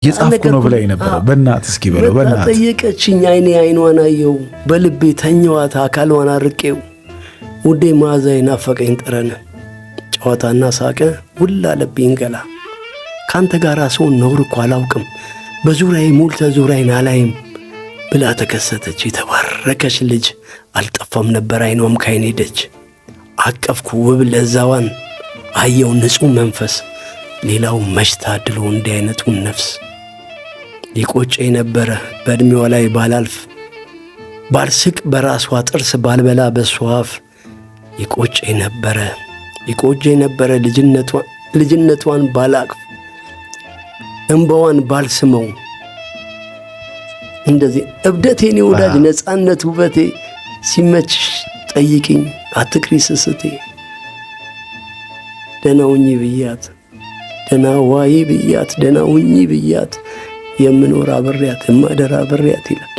የጻፍኩ ነው ብላይ ነበር በእናት እስኪ በለው በእናት ጠየቀችኝ አይኔ አይኗን አየው በልቤ ተኛዋት አካሏን አርቄው ውዴ ማዛይ ናፈቀኝ ጠረን ጨዋታና ሳቀ ውላ ለብኝ ገላ ካንተ ጋራ ሰው ነውር እኮ አላውቅም በዙሪያዬ ሞልተ ዙሪያዬን አላይም ብላ ተከሰተች የተባረከች ልጅ አልጠፋም ነበር አይኗም ካይኔ ደጅ አቀፍኩ ውብ ለዛዋን አየው ንጹህ መንፈስ ሌላው መሽታ ድሎ እንዲህ አይነቱን ነፍስ ሊቆጨኝ ነበረ በእድሜዋ ላይ ባላልፍ ባልስቅ በራሷ ጥርስ ባልበላ በሷ አፍ ይቆጨኝ ነበረ ልጅነቷን ባላቅፍ እንባዋን ባልስመው እንደዚህ እብደቴን ወዳጅ ነፃነት ውበቴ ሲመችሽ ጠይቂኝ አትክሪ ስስቴ ደናውኝ ብያት ደናዋይ ብያት ደናውኝ ብያት የምኖር አብሬያት የማደር አብሬያት ይላል